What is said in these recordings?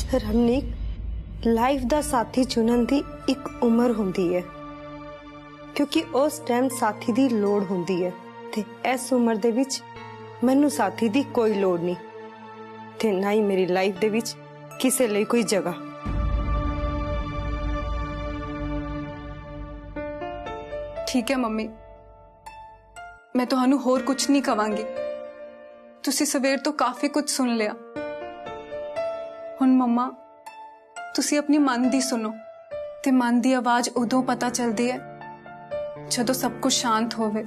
Ramnik, life दा साथी चुनन दी एक उम्र हुंदी है, क्योंकि उस टाइम साथी दी लोड़ हुंदी है ते इस उम्र दे विच मैनू साथी दी कोई लोड़ नहीं ते ना ही मेरी लाइफ दे विच किसे लिए कोई जगह। ठीक है मम्मी, मैं तुहानू होर कुछ नहीं कवांगी। तुसी सवेर तो काफी कुछ सुन लिया। हुण मम्मा तुसी अपनी मन दी सुनो ते मन दी आवाज उदों पता चलदी है जदों सब कुछ शांत होवे।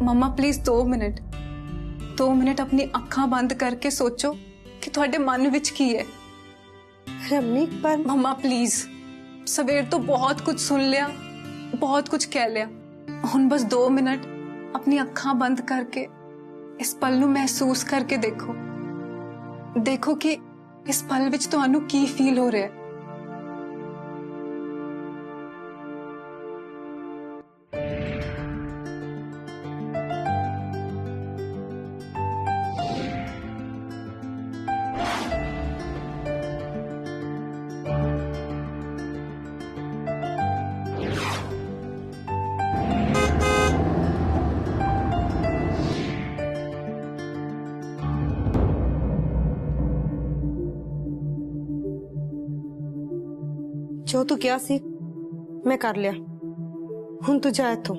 मम्मा प्लीज 2 मिनट अपनी अखां बंद करके सोचो कि तुहाडे मन विच की है। रमनीक पर मम्मा प्लीज, सवेर तो बहुत कुछ सुन लिया, बहुत कुछ कह लिया। हुण बस 2 मिनट अपनी अखां बंद करके इस पल नू महसूस करके देखो कि इस पल विच तुहानू की फील हो रहा है। जो तू क्या सी मैं कर लिया, हुण तू जा इथों।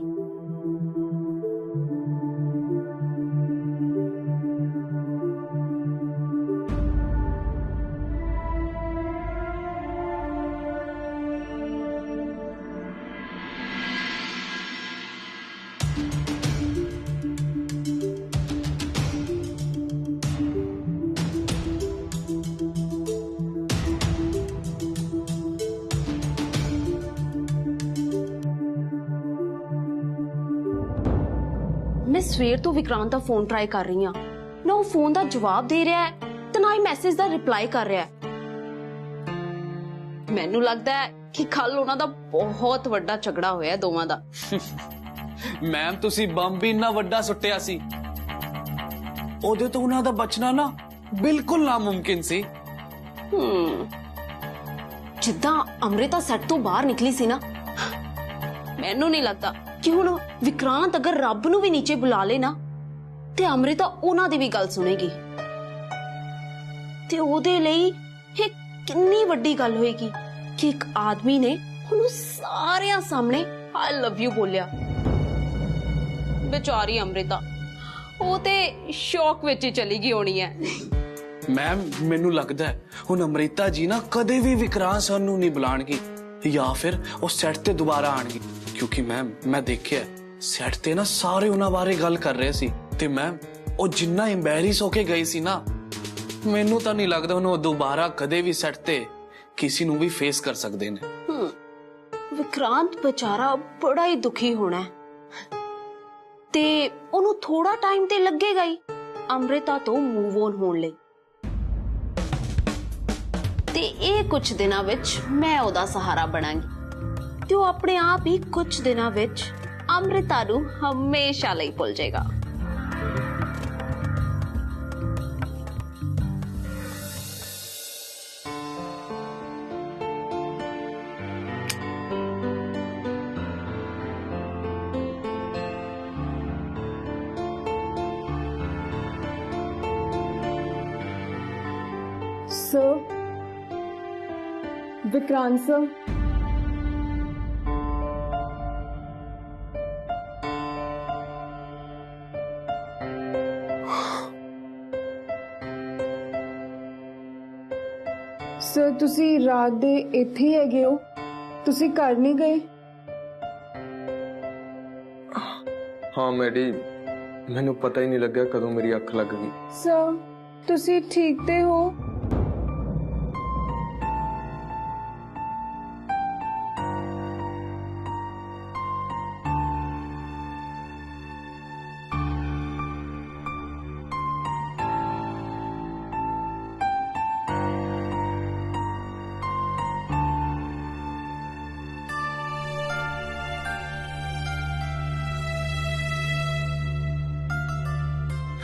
मैं सवेर तो विक्रांत का फोन ट्राई कर रही हूं, ना वो फोन का जवाब दे रहा है ते ना ही मैसेज का रिप्लाई कर रहा है। मैनू लगता है कि कल उन्हां दा बहुत वड्डा झगड़ा होया दोवां दा। मैम तुसी बम भी इन्ना वड्डा सुट्टिया सी, ओदे तो उन्हां दा बचना ना बिल्कुल नामुमकिन सी। जिद्दां अमृता सैट तो बाहर निकली सी ना, मैनू नहीं लगता कि हुण विक्रांत अगर रब नू भी नीचे बुला ले ना ते अमृता उन्हां दी भी गल सुनेगी ते ओदे लई ये कितनी वड्डी गल होएगी कि एक आदमी ने उन्हें सारे सामने आई लव यू बोलिया। बेचारी अमृता वो ते शौक विच ही चली गई होनी है। मैम मैनू लगदा है हुण अमृता जी ना कदे भी विक्रांत सर नू नहीं बुलाणगी या फिर वो सैट ते दोबारा आणगी, क्योंकि मैम मैं देखिया सैट ते ना सारे उन्हां बारे गल कर रहे सी ते मैम वो जिन्ना एम्बैरिस होके गई सी ना, मैनू तां नहीं लगदा हुण दोबारा कदे भी सैट ते किसी नू भी फेस कर सकदे ने। विक्रांत बेचारा बड़ा ही दुखी होना है ते ओनू थोड़ा टाइम ते लगेगा ही अमृता तो मूव ऑन होने लई ते ये कुछ दिनां विच मैं ओदा सहारा बनांगी ते वो अपने आप ही कुछ दिनां विच अमृता नू हमेशा लई भुल जाएगा। सर, विक्रांत सर, सर तुसी रात दे इत्थे ही हैगे हो, तुसी घर नहीं गए? हाँ मैडी, मैनू पता ही नहीं लग्या कदों मेरी अख लग गई। सर तुसी ठीक ते हो?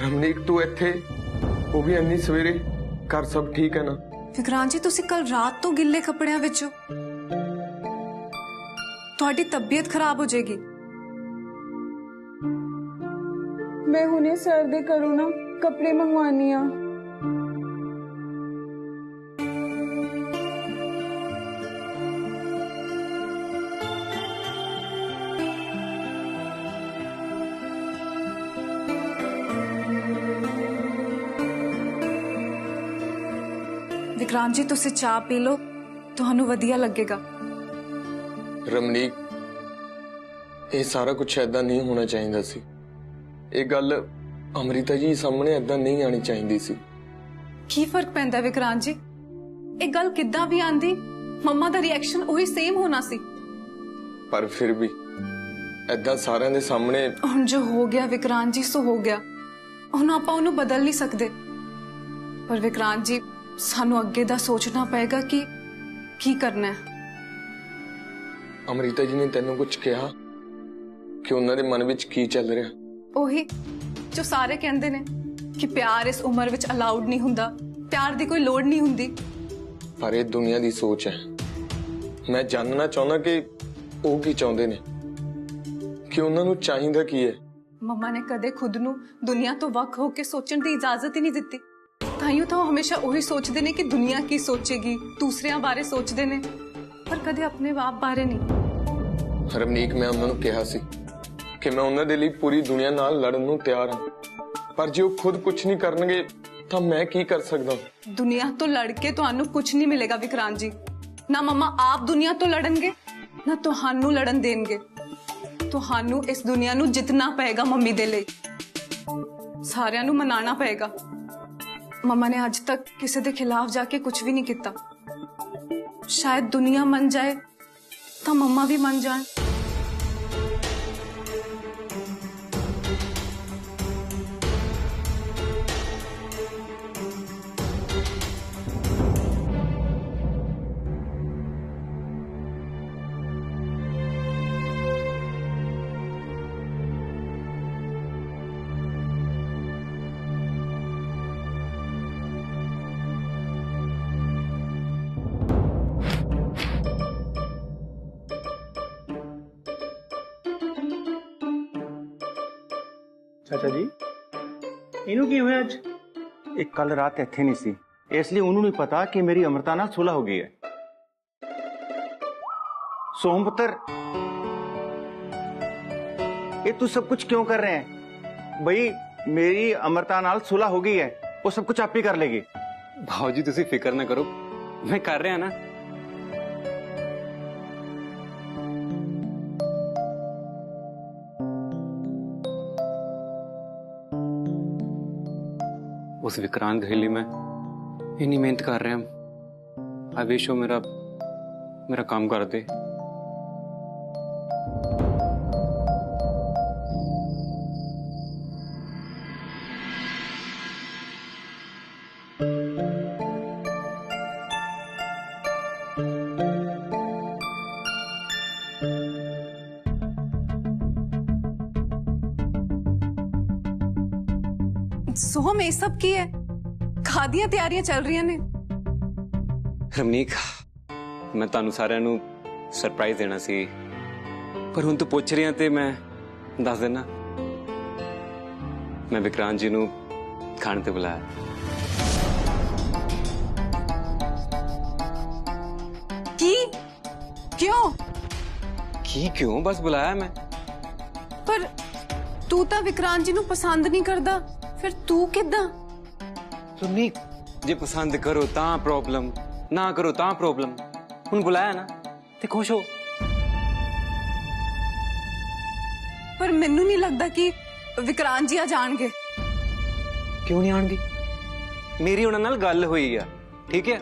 रमनीक तू इत्थे, वो भी इन्नी सवेरे, घर सब ठीक है ना? ਵਿਕਰਾਂਤ ਜੀ ਤੁਸੀਂ ਕੱਲ ਰਾਤ ਤੋਂ ਗਿੱਲੇ ਕੱਪੜਿਆਂ ਵਿੱਚ ਹੋ। ਤੁਹਾਡੀ ਤਬੀਅਤ ਖਰਾਬ ਹੋ ਜਾਏਗੀ। मैं हुने सर दे करूँ ना कपड़े मंगवानी आ। ਵਿਕਰਾਂਤ ਜੀ ਤੁਸੀਂ ਚਾਹ ਪੀ ਲਓ, ਤੁਹਾਨੂੰ ਵਧੀਆ ਲੱਗੇਗਾ। ਰਮਨੀਕ, ਇਹ ਸਾਰਾ ਕੁਝ ਐਦਾਂ ਨਹੀਂ ਹੋਣਾ ਚਾਹੀਦਾ ਸੀ। ਇਹ ਗੱਲ ਅਮ੍ਰਿਤਾ ਜੀ ਸਾਹਮਣੇ ਐਦਾਂ ਨਹੀਂ ਆਣੀ ਚਾਹੀਦੀ ਸੀ। ਕੀ ਫਰਕ ਪੈਂਦਾ ਵਿਕਰਾਂਤ ਜੀ? ਇਹ ਗੱਲ ਕਿੱਦਾਂ ਵੀ ਆਂਦੀ, ਮੰਮਾ ਦਾ ਰਿਐਕਸ਼ਨ ਉਹੀ ਸੇਮ ਹੋਣਾ ਸੀ। ਪਰ ਫਿਰ ਵੀ ਐਦਾਂ ਸਾਰਿਆਂ ਦੇ ਸਾਹਮਣੇ ਹੁਣ ਜੋ ਹੋ ਗਿਆ ਵਿਕਰਾਂਤ ਜੀ ਸੋ ਹੋ ਗਿਆ, ਹੁਣ ਆਪਾਂ ਉਹਨੂੰ ਬਦਲ ਨਹੀਂ ਸਕਦੇ। ਪਰ ਵਿਕਰਾਂਤ ਜੀ ਸਾਨੂੰ ਅੱਗੇ ਦਾ ਸੋਚਣਾ ਪਏਗਾ ਕਿ ਕੀ ਕਰਨਾ ਹੈ। ਅਮ੍ਰਿਤਾ ਜੀ ਨੇ ਤੈਨੂੰ ਕੁਝ ਕਿਹਾ ਕਿ ਉਹਨਾਂ ਦੇ ਮਨ ਵਿੱਚ ਕੀ ਚੱਲ ਰਿਹਾ? ਉਹੀ ਜੋ ਸਾਰੇ ਕਹਿੰਦੇ ਨੇ ਕਿ ਪਿਆਰ ਇਸ ਉਮਰ ਵਿੱਚ ਅਲਾਉਡ ਨਹੀਂ ਹੁੰਦਾ, ਪਿਆਰ ਦੀ ਕੋਈ ਲੋੜ ਨਹੀਂ ਹੁੰਦੀ। ਪਰ ਇਹ ਦੁਨੀਆ ਦੀ ਸੋਚ ਹੈ। ਮੈਂ ਜਾਣਨਾ ਚਾਹੁੰਦਾ ਕਿ ਉਹ ਕੀ ਚਾਹੁੰਦੇ ਨੇ, ਕਿ ਉਹਨਾਂ ਨੂੰ ਚਾਹੀਦਾ ਕੀ ਹੈ। ਮੰਮਾ ਨੇ ਕਦੇ ਖੁਦ ਨੂੰ ਦੁਨੀਆ ਤੋਂ ਵੱਖ ਹੋ ਕੇ ਸੋਚਣ ਦੀ ਇਜਾਜ਼ਤ ਹੀ ਨਹੀਂ ਦਿੱਤੀ। ਤਾਈਓ ਤਾਂ ਉਹ ਹਮੇਸ਼ਾ ਉਹੀ ਸੋਚਦੇ ਨੇ ਕਿ ਦੁਨੀਆ ਕੀ ਸੋਚੇਗੀ, ਦੂਸਰਿਆਂ ਬਾਰੇ ਸੋਚਦੇ ਨੇ, ਪਰ ਕਦੇ ਆਪਣੇ ਬਾਪ ਬਾਰੇ ਨਹੀਂ। ਰਮਨੀਕ, ਮੈਂ ਉਹਨਾਂ ਨੂੰ ਕਿਹਾ ਸੀ ਕਿ ਮੈਂ ਉਹਨਾਂ ਦੇ ਲਈ ਪੂਰੀ ਦੁਨੀਆ ਨਾਲ ਲੜਨ ਨੂੰ ਤਿਆਰ ਹਾਂ, ਪਰ ਜੇ ਉਹ ਖੁਦ ਕੁਝ ਨਹੀਂ ਕਰਨਗੇ ਤਾਂ ਮੈਂ ਕੀ ਕਰ ਸਕਦਾ? ਦੁਨੀਆ ਤੋਂ ਲੜ ਕੇ ਤੁਹਾਨੂੰ ਕੁਝ ਨਹੀਂ ਮਿਲੇਗਾ ਵਿਕਰਾਂਤ ਜੀ। ਨਾ ਮੰਮਾ ਆਪ ਦੁਨੀਆ ਤੋਂ ਲੜਨਗੇ, ਨਾ ਤੁਹਾਨੂੰ ਲੜਨ ਦੇਣਗੇ। ਤੁਹਾਨੂੰ ਇਸ ਦੁਨੀਆ ਨੂੰ ਜਿੱਤਣਾ ਪਏਗਾ ਮੰਮੀ ਦੇ ਲਈ। ਸਾਰਿਆਂ ਨੂੰ ਮਨਾਣਾ ਪਏਗਾ। ਮੰਮਾ ਨੇ ਅੱਜ ਤੱਕ ਕਿਸੇ ਦੇ ਖਿਲਾਫ ਜਾ ਕੇ ਕੁਝ ਵੀ ਨਹੀਂ ਕੀਤਾ। ਸ਼ਾਇਦ ਦੁਨੀਆ ਮੰਨ ਜਾਏ ਤਾਂ ਮੰਮਾ ਵੀ ਮੰਨ ਜਾਣ। ਚਾਚਾ ਜੀ, ਇਹਨੂੰ ਕੀ ਹੋਇਆ ਅੱਜ? ਇਹ ਕੱਲ ਰਾਤ ਇੱਥੇ ਨਹੀਂ ਸੀ, ਇਸ ਲਈ ਉਹਨੂੰ ਨਹੀਂ ਪਤਾ ਕਿ ਮੇਰੀ ਅਮਰਤਾ ਨਾਲ ਸੁਲ੍ਹਾ ਹੋ ਗਈ ਹੈ। सोहम पुत्र, ये तू सब कुछ क्यों कर रहे हैं? भाई मेरी अमरता नाल सुलह हो गई है, वो सब कुछ आप ही कर लेगी। भाव जी तुसी फिक्र ना करो, मैं कर रहा ना। उस विक्रांत गहेली में इतनी मेहनत कर रहे हैं। आई विश वो मेरा काम कर दे। सोहम ये सब की है, खादियां तैयारियां चल रही ने। रमनीक, मैं तानू सारिਆਂ ਨੂੰ सरप्राइज देना सी, पर हुण तू पुछ रही ते मैं दस देना। मैं विक्रांत जी नू खाने ते बुलाया। की क्यों? क्यों बस बुलाया मैं। पर तू तो विक्रांत जी नू पसंद नहीं करदा, फिर तू किदां? रमनीक, जे पसंद करो ता प्रॉब्लम, ना करो ता प्रॉब्लम। हुण बुलाया ना ते खुश हो। पर मैनू नहीं लगता कि विक्रांत जी आ जाणगे। क्यों नहीं आणगे? मेरी उन्हां नाल गल होई आ, ठीक है।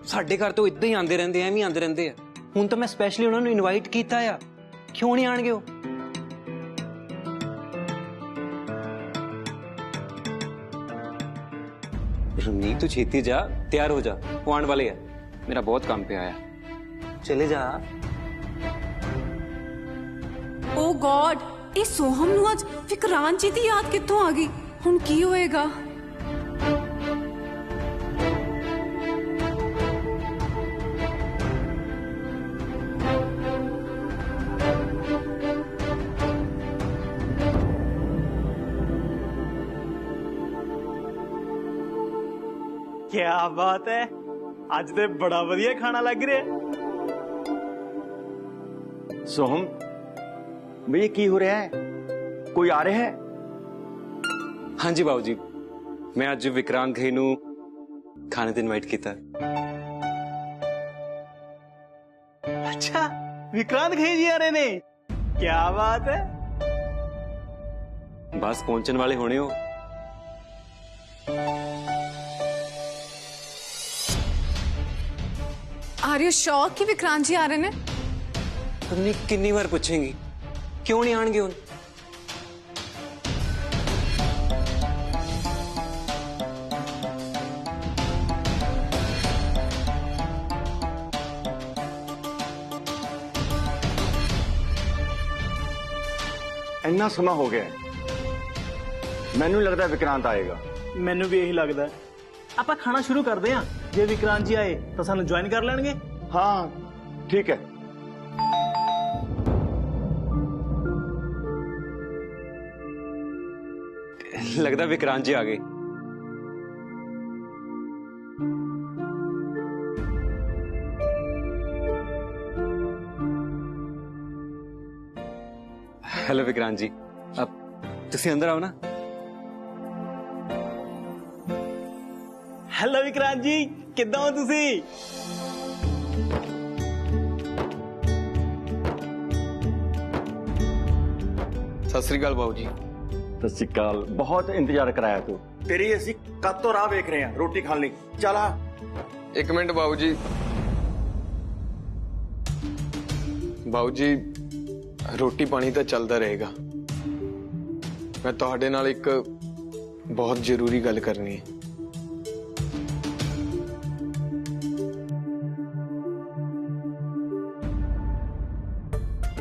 साडे घर तो इदां ही आंदे रहिंदे आ, एवें आंदे रहिंदे आ। हुण तां मैं स्पैशली उन्हां नूं इनवाइट कीता आ। क्यों नहीं आणगे ओ? रमनीक तू छेती जा, तैयार हो जा, वो आने वाले है। मेरा बहुत काम पे आया, चले जा। ओ गॉड, ये सोहम नू आज विक्रांत जी दी याद कित्थों आ गई? हुण की होएगा? क्या बात है, आज तो बड़ा बढ़िया खाना लग रहा है। सोहम भैया की हो रहा है, कोई आ रहा है? हाँ जी बाबूजी, मैं आज विक्रांत घई नू खाने ते इनवाइट कीता। अच्छा, विक्रांत घई जी आ रहे ने, क्या बात है। बस पहुंचने वाले होने हो। आर यू श्योर कि विक्रांत जी आ रहे ने? तुमने कितनी बार पूछेंगी, क्यों नहीं आएंगे उन? इन्ना समा हो गया, मैनू लगता विक्रांत आएगा। ਮੈਨੂੰ ਵੀ ਇਹੀ ਲੱਗਦਾ। ਆਪਾਂ ਖਾਣਾ ਸ਼ੁਰੂ ਕਰਦੇ ਹਾਂ, ਜੇ ਵਿਕਰਾਂਤ ਜੀ ਆਏ ਤਾਂ ਸਾਨੂੰ ਜੁਆਇਨ ਕਰ ਲੈਣਗੇ। हाँ ठीक है। लगता विक्रांत जी आ गए। हेलो विक्रांत जी, अब तुसी अंदर आओ ना। ਹੈਲੋ ਵਿਕਰਾਂਤ ਜੀ, ਕਿੱਦਾਂ ਹੋ ਤੁਸੀਂ? सत श्री अकाल बाबू जी। सत श्री अकाल, बहुत इंतजार कराया तू। तेरी असी कद तो राह वेख रहे हैं रोटी खाने लई। चल आ। एक मिनट बाबू जी। बाबू जी, रोटी पानी तो चलता रहेगा, मैं तुहाडे नाल एक बहुत जरूरी गल करनी है।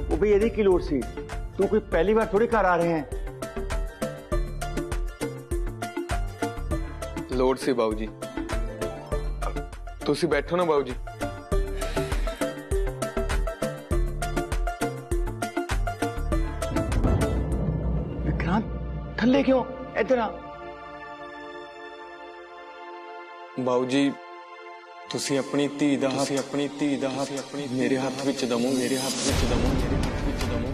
वो भी यदि की लोड़ सी, तू कोई पहली बार थोड़ी घर आ रहे हैं। लोड़ सी बाबू जी, तुसी बैठो ना बाबू जी। विक्रांत थल्ले क्यों, इधर आ। बाबू जी, तुसी अपनी धी दा हाथ मेरे हाथ विच दमो, मेरे हाथ विच दमो, मेरे हाथ विच दमो, मेरे हाथ विच दमो।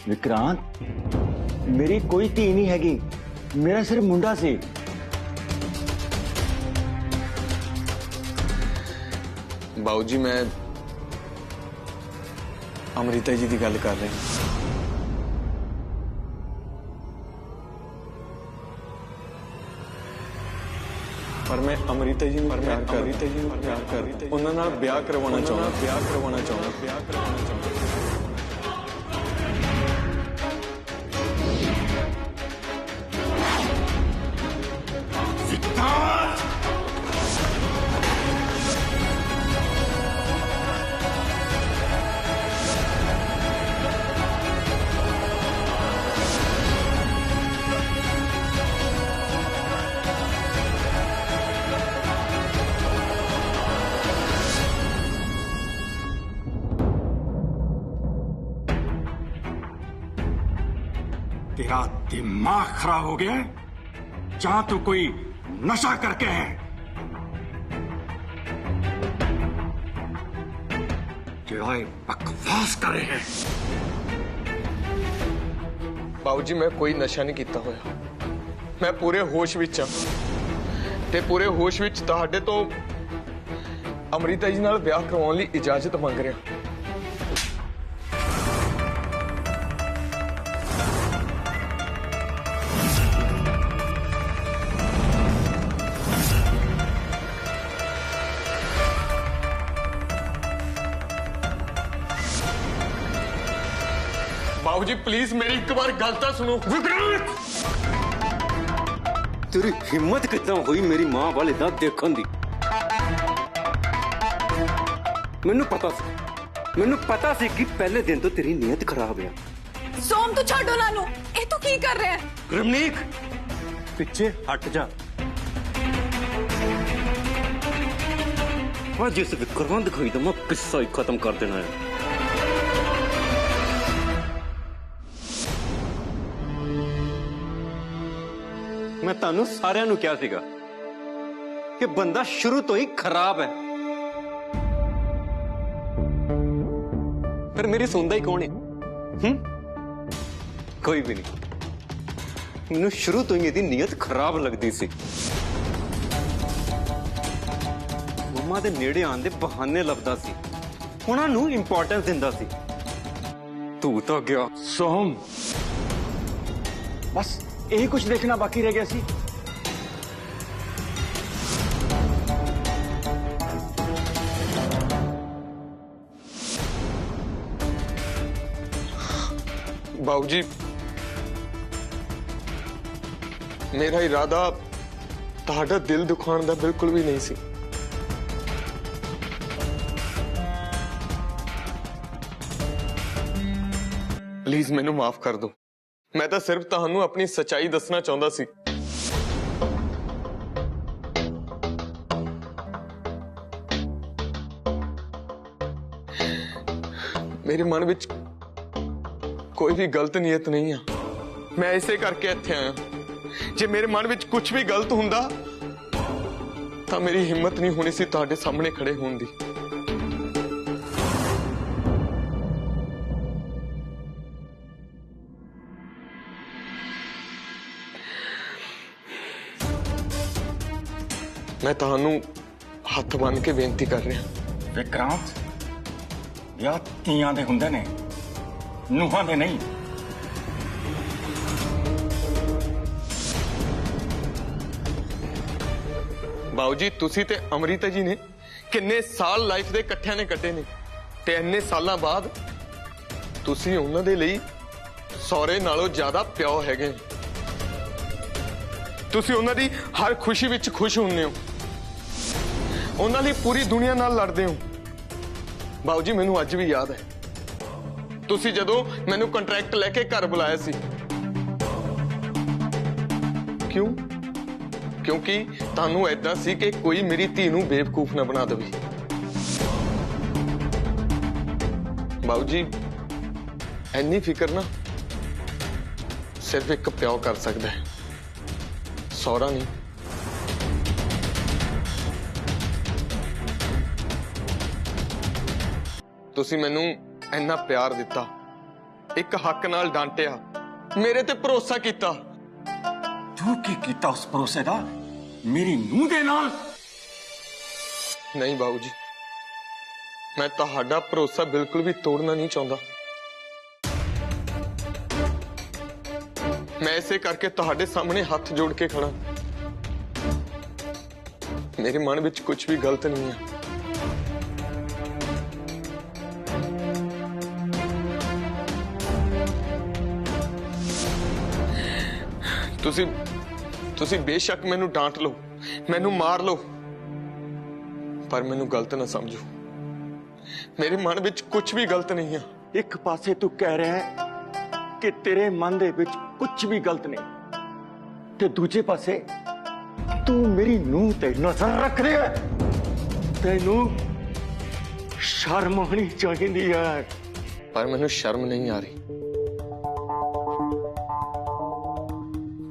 विक्रांत, मेरी कोई धी नहीं हैगी, मेरा सिर्फ मुंडा सी। बाबू जी, मैं अमृता जी की गल कर रही हूं। पर मैं अमृता जी प्यार कर उन्हां नाल ब्याह करवाना चाहुंदा। तेरा दिमाग खराब हो गया है, जहां तू कोई नशा करके है। तेरा बकवास करे है। बाबू जी, मैं कोई नशा नहीं किया होया, मैं पूरे होश विच हां ते पूरे होश विच तुहाडे तो अमृता जी नाल ब्याह करवाउण लई इजाजत मंग रहा। बाबू जी, प्लीज मेरी एक बार गल तो सुनो। विक्रांत, तेरी हिम्मत कितना हुई मेरी मां वाले दा देखन दी? मैनू पता सी कि पहले दिन तो तेरी नीयत खराब है। सोम, तू छाड़ो नानू, ए तू की कर रहा है? रमनीक, पीछे हट जा। आज इस विक्रांत दिखाई तो मैं किस्सा ही खत्म कर देना है। मैं तानू सारिਆਂ ਨੂੰ ਕਿਹਾ ਸੀਗਾ कि बंदा शुरू तो ही खराब है, पर मेरी सुनता ही कौन है? कोई भी नहीं। मैनू शुरू तो ही ਇਹਦੀ ਨੀਅਤ खराब लगती सी। मम्मा ਦੇ ਨੇੜੇ ਆਉਣ ਦੇ ਬਹਾਨੇ ਲੱਭਦਾ ਸੀ, ਉਹਨਾਂ ਨੂੰ ਇੰਪੋਰਟੈਂਸ ਦਿੰਦਾ ਸੀ। ਤੂੰ ਤਾਂ ਗਿਆ सोहम, बस यही कुछ देखना बाकी रह गया सी। बाबू जी, मेरा इरादा ਤੁਹਾਡਾ दिल दुखाने का बिल्कुल भी नहीं सी। प्लीज मैनू माफ कर दो, मैं तो सिर्फ ਤੁਹਾਨੂੰ अपनी सच्चाई दसना चाहता सी। मेरे मन विच कोई भी गलत नीयत नहीं है। मैं इसे करके इत्थे आया। जे मेरे मन विच कुछ भी गलत हुंदा तां मेरी हिम्मत नहीं होनी सी तुहाडे सामने खड़े होण दी। मैं तुहानू हथ बन के बेनती कर रहा। विक्रांत, या ਧੀਆਂ ਦੇ ਹੁੰਦੇ ਨੇ, ਨੂੰਹਾਂ ਦੇ ਨਹੀਂ। बाबू जी, तुसी ते अमृता जी ने किन्ने साल लाइफ दे इकट्ठियां ने कट्टे ने, ते इन्ने सालां बाद तुसी उन्हां दे लई सौरे नालों ज्यादा प्यो हैगे। तुसी उन्हां दी हर खुशी विच खुश हुंदे हो, उन्हां लई पूरी दुनिया नाल लड़दे हो। बाबू जी, मैनू अज भी याद है तुसी जदों मैनू कंट्रैक्ट लेके घर बुलाया सी। क्यों? क्योंकि तानू ऐदा सी कि कोई मेरी धी नू बेवकूफ ना बना देवे। बाबू जी, इन्नी फिक्र ना सिर्फ एक प्यो कर सकता है, सौरा नहीं। तुसी मैनू इन्ना प्यार दिता, एक हक नाल डांटिया, मेरे ते भरोसा कीता। तू की कीता उस भरोसे का मेरी नूंह दे नाल? नहीं बाबू जी, मैं तुहाडा भरोसा बिल्कुल भी तोड़ना नहीं चाहता। मैं इसे करके तुहाडे सामने हाथ जोड़ के खड़ा। मेरे मन विच कुछ भी गलत नहीं है। तुसी बेशक मैनू डांट लो, मैनू मार लो, पर मैनू गलत ना समझो। मेरे मन विच कुछ भी गलत नहीं है। एक पासे तू कह रहा है कि तेरे मन दे विच कुछ भी गलत नहीं, ते दूजे पासे तू मेरी नूंह ते नजर रख रहा है। तेनू शर्म आनी चाहिए है। पर मैनू शर्म नहीं आ रही,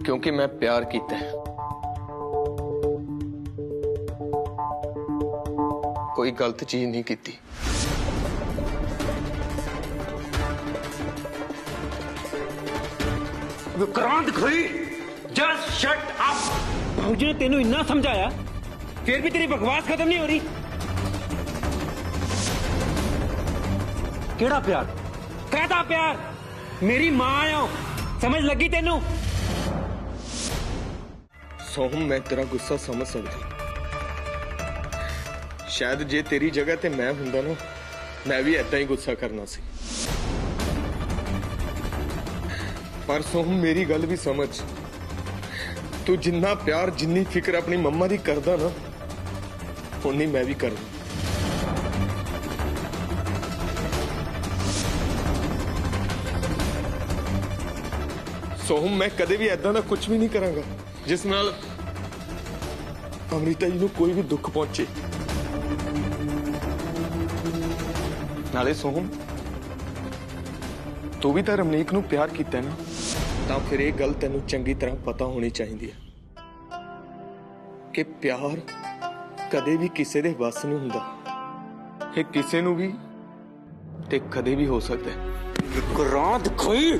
क्योंकि मैं प्यार कीता है। कोई गलत चीज नहीं की। विक्रांत खोई, जस्ट शट अप। भाऊजी ने तेनू इतना समझाया, फिर भी तेरी बकवास खत्म नहीं हो रही। केड़ा प्यार? कहता प्यार? मेरी मां आयो, समझ लगी तेनू? सोहम, मैं तेरा गुस्सा समझ सकता। शायद जे तेरी जगह ते मैं हुंदा ना, मैं भी ऐदा ही गुस्सा करना सी। पर सोहम, मेरी गल भी समझ। तू जिन्ना प्यार, जिन्नी फिक्र अपनी मम्मा दी करदा ना, उन्नी मैं भी करदा। सोहम, मैं कदे भी ऐदा दा कुछ भी नहीं करांगा जिस नाल अमृता जी को कोई भी दुख पहुंचे। नाले सोहम, तू भी तो रमनीक नूं प्यार कीता ना, तो फिर ये गल तेनों चंगी तरह पता होनी चाहिए कि प्यार कदे भी किसी दे बस नहीं हुंदा। ये किसी नूं भी ते कदे भी हो सकता है। विक्रांत खोई